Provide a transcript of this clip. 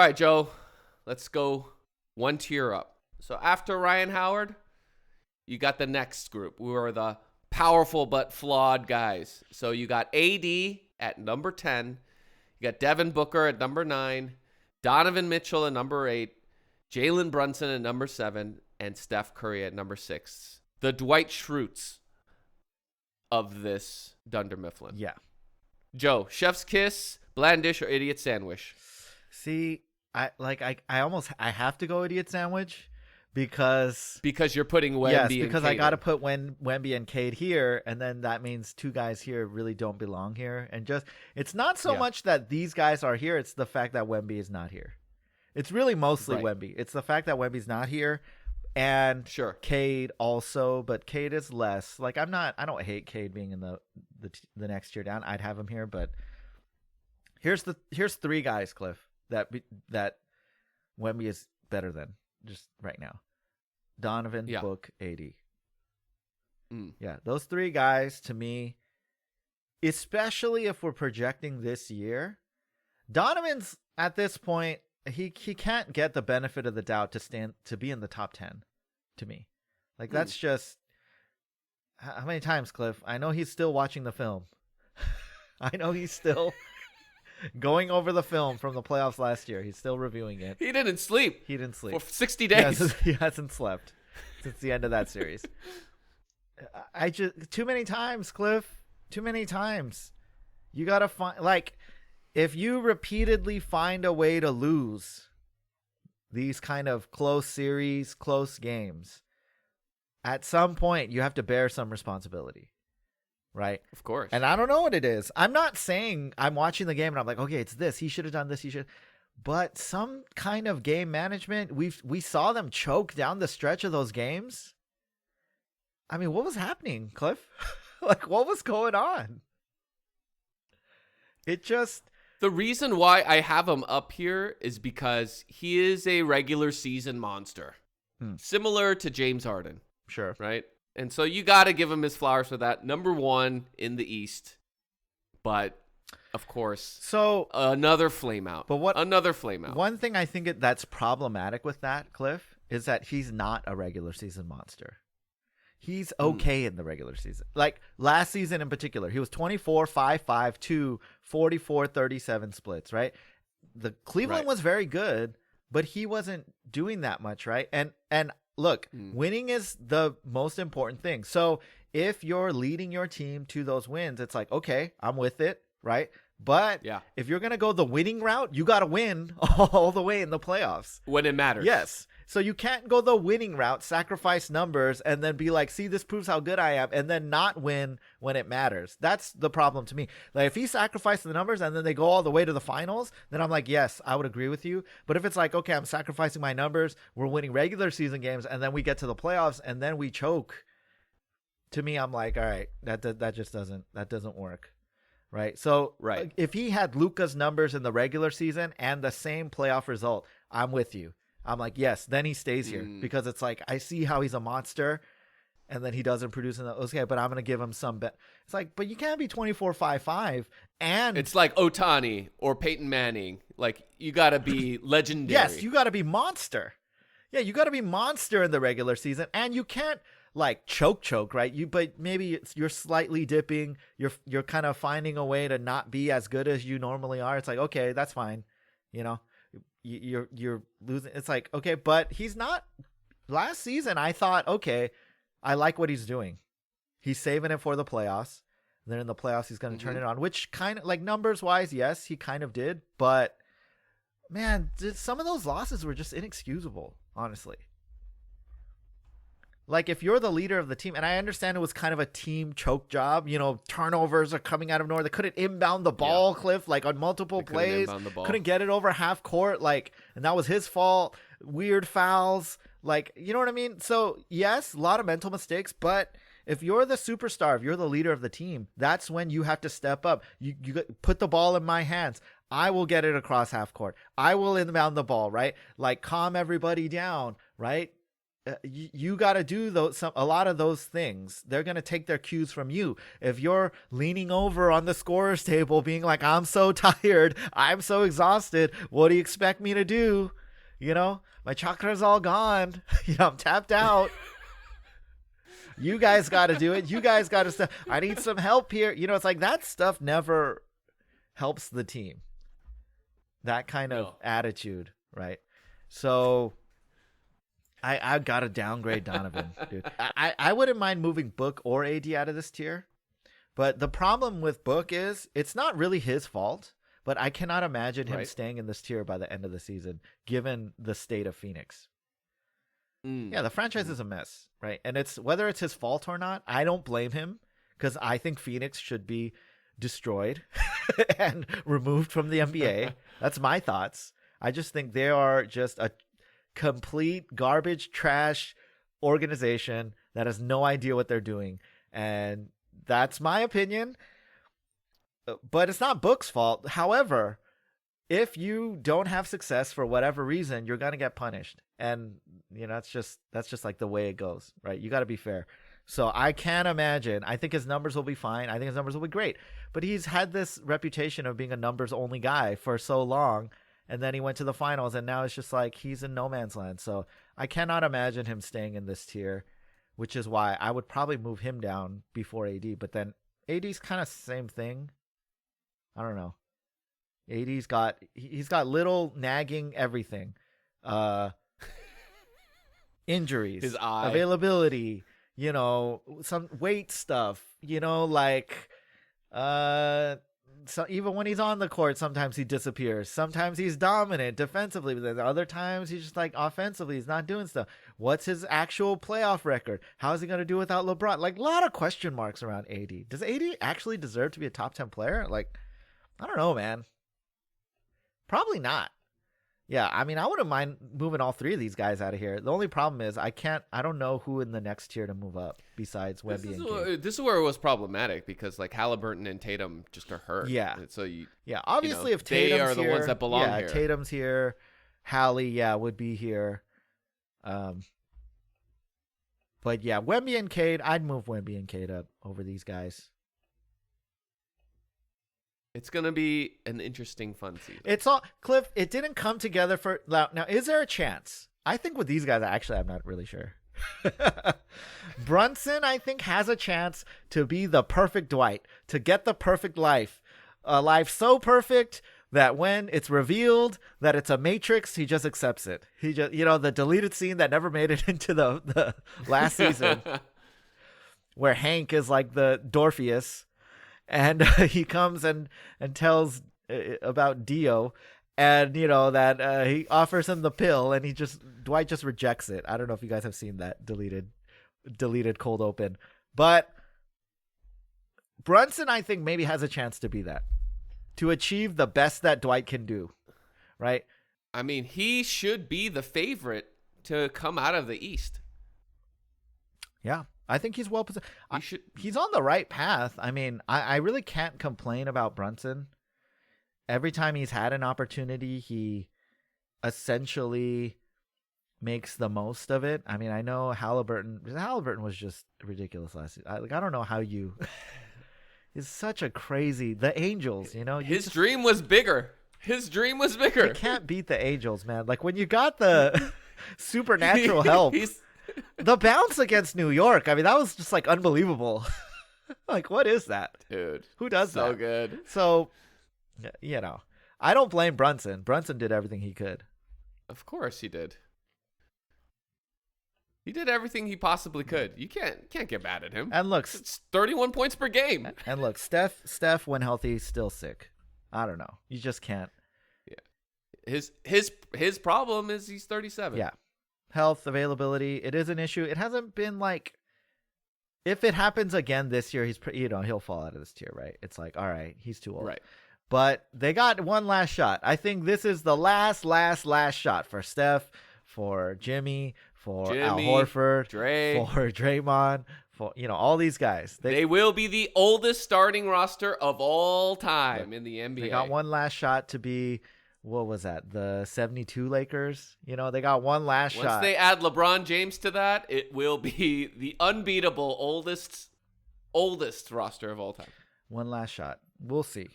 All right, Joe, let's go one tier up. So after Ryan Howard, you got the next group. We are the powerful but flawed guys. So you got AD at number 10. You got Devin Booker at number 9. Donovan Mitchell at number 8. Jalen Brunson at number 7. And Steph Curry at number 6. The Dwight Schrutes of this Dunder Mifflin. Yeah. Joe, chef's kiss, blandish, or idiot sandwich? See, I have to go idiot sandwich because you're putting Wemby yes, and because Cade I got to in. put Wemby and Cade here, and then that means two guys here really don't belong here. And just it's not so much that these guys are here; it's the fact that Wemby is not here. It's really mostly Wemby. It's the fact that Wemby's not here, and Cade also, but Cade is less. Like I don't hate Cade being in the next tier down. I'd have him here, but here's 3 guys, Cliff, that Wemby is better than just right now. Donovan, Book, AD. Yeah, those 3 guys to me, especially if we're projecting this year, Donovan's at this point, he can't get the benefit of the doubt to be in the top 10 to me. Like that's just how many times, Cliff? I know he's still watching the film. I know he's still going over the film from the playoffs last year. He's still reviewing it. He didn't sleep. For 60 days. He hasn't slept since the end of that series. I just too many times, Cliff. Too many times. You gotta find if you repeatedly find a way to lose these kind of close series, close games, at some point you have to bear some responsibility. Right? Of course. And I don't know what it is. I'm not saying I'm watching the game and I'm like, okay, it's this. He should have done this. But some kind of game management. We saw them choke down the stretch of those games. I mean, what was happening, Cliff? What was going on? The reason why I have him up here is because he is a regular season monster. Similar to James Harden. Sure. Right? And so you got to give him his flowers for that. Number 1 in the East. But, of course, another flame out. But another flame out. One thing I think that's problematic with that, Cliff, is that he's not a regular season monster. He's okay in the regular season. Like last season in particular, he was 24, 5, 5, 2, 44, 37 splits, right? The Cleveland was very good, but he wasn't doing that much, right? And look, winning is the most important thing. So if you're leading your team to those wins, it's like, okay, I'm with it, right? But if you're going to go the winning route, you got to win all the way in the playoffs. When it matters. Yes. So you can't go the winning route, sacrifice numbers, and then be like, see, this proves how good I am, and then not win when it matters. That's the problem to me. Like, if he sacrificed the numbers and then they go all the way to the finals, then I'm like, yes, I would agree with you. But if it's like, okay, I'm sacrificing my numbers, we're winning regular season games, and then we get to the playoffs, and then we choke, to me, I'm like, all right, that doesn't work. Right. So if he had Luka's numbers in the regular season and the same playoff result, I'm with you. I'm like, yes, then he stays here because it's like, I see how he's a monster and then he doesn't produce in those. Okay, but I'm going to give him some bet. It's like, but you can't be 24-5-5 and it's like Ohtani or Peyton Manning. Like you got to be legendary. Yes, you got to be monster. Yeah, you got to be monster in the regular season and you can't like choke, right? But maybe you're slightly dipping. You're kind of finding a way to not be as good as you normally are. It's like, okay, that's fine. You know, you're losing. It's like, okay, but he's not. Last season, I thought, okay, I like what he's doing. He's saving it for the playoffs. And then in the playoffs, he's going to turn it on, which kind of like numbers wise, yes, he kind of did. But man, some of those losses were just inexcusable, honestly. Like if you're the leader of the team, and I understand it was kind of a team choke job, you know, turnovers are coming out of nowhere. They couldn't inbound the ball, Cliff, like on multiple plays. Couldn't get it over half court, like, and that was his fault. Weird fouls, like, you know what I mean? So yes, a lot of mental mistakes, but if you're the superstar, if you're the leader of the team, that's when you have to step up. You put the ball in my hands. I will get it across half court. I will inbound the ball, right? Like calm everybody down, right? you got to do a lot of those things. They're going to take their cues from you. If you're leaning over on the scorer's table being like, I'm so tired, I'm so exhausted, what do you expect me to do? My chakra's all gone. I'm tapped out. You guys got to do it. You guys got to stuff. I need some help here. It's like that stuff never helps the team. That kind of attitude, right? So I got to downgrade Donovan, dude. I wouldn't mind moving Book or AD out of this tier. But the problem with Book is it's not really his fault, but I cannot imagine him staying in this tier by the end of the season, given the state of Phoenix. Yeah, the franchise is a mess, right? And whether it's his fault or not, I don't blame him, because I think Phoenix should be destroyed and removed from the NBA. That's my thoughts. I just think they are just a complete garbage trash organization that has no idea what they're doing, and that's my opinion. But it's not Book's fault. However, if you don't have success for whatever reason, you're gonna get punished, and that's just like the way it goes, right? You got to be fair. So I can't imagine. I think his numbers will be fine. I think his numbers will be great, but he's had this reputation of being a numbers only guy for so long. And then he went to the finals, and now it's just like he's in no man's land. So I cannot imagine him staying in this tier, which is why I would probably move him down before AD. But then AD's kind of same thing. I don't know. AD's he's got little nagging everything. Injuries, his eye, availability, some weight stuff, so even when he's on the court, sometimes he disappears. Sometimes he's dominant defensively, but then other times he's just like offensively, he's not doing stuff. What's his actual playoff record? How is he going to do without LeBron? Like, a lot of question marks around AD. Does AD actually deserve to be a top 10 player? Like, I don't know, man. Probably not. Yeah, I mean, I wouldn't mind moving all three of these guys out of here. The only problem is I don't know who in the next tier to move up besides Wemby and Cade. This is where it was problematic, because like Halliburton and Tatum just are hurt. Yeah. So obviously if Tatum's they are the here, ones that belong here. Tatum's here. Hallie, would be here. But yeah, Wemby and Cade, I'd move Wemby and Cade up over these guys. It's going to be an interesting, fun season. It's all, Cliff, it didn't come together for, now is there a chance? I think with these guys, I'm not really sure. Brunson, I think, has a chance to be the perfect Dwight, to get the perfect life. A life so perfect that when it's revealed that it's a matrix, he just accepts it. He just, the deleted scene that never made it into the last season, where Hank is like the Dorpheus. And he comes and tells about Dio, and that he offers him the pill, and Dwight just rejects it. I don't know if you guys have seen that deleted cold open, but Brunson, I think, maybe has a chance to be that, to achieve the best that Dwight can do, right? I mean, he should be the favorite to come out of the East. Yeah. I think he's well positioned. He's on the right path. I mean, I really can't complain about Brunson. Every time he's had an opportunity, he essentially makes the most of it. I mean, I know Halliburton was just ridiculous last season. I don't know how you. It's such a crazy. The Angels, His dream was bigger. You can't beat the Angels, man. Like when you got the supernatural help. The bounce against New York, I mean, that was just like unbelievable. Like, what is that? Dude. Who does that? So good. So, I don't blame Brunson. Brunson did everything he could. Of course he did. He did everything he possibly could. You can't get mad at him. And look, it's 31 points per game. And look, Steph when healthy, still sick. I don't know. You just can't. Yeah. His problem is he's 37. Yeah. Health, availability, it is an issue. It hasn't been like, if it happens again this year, he'll fall out of this tier, right? It's like, all right, he's too old. Right. But they got one last shot. I think this is the last shot for Steph, for Jimmy, for Al Horford, for Draymond, for all these guys. They will be the oldest starting roster of all time in the NBA. They got one last shot to be what was that? The 72 Lakers. You know, they got one last Once shot. they add LeBron James to that, it will be the unbeatable oldest roster of all time. One last shot. We'll see.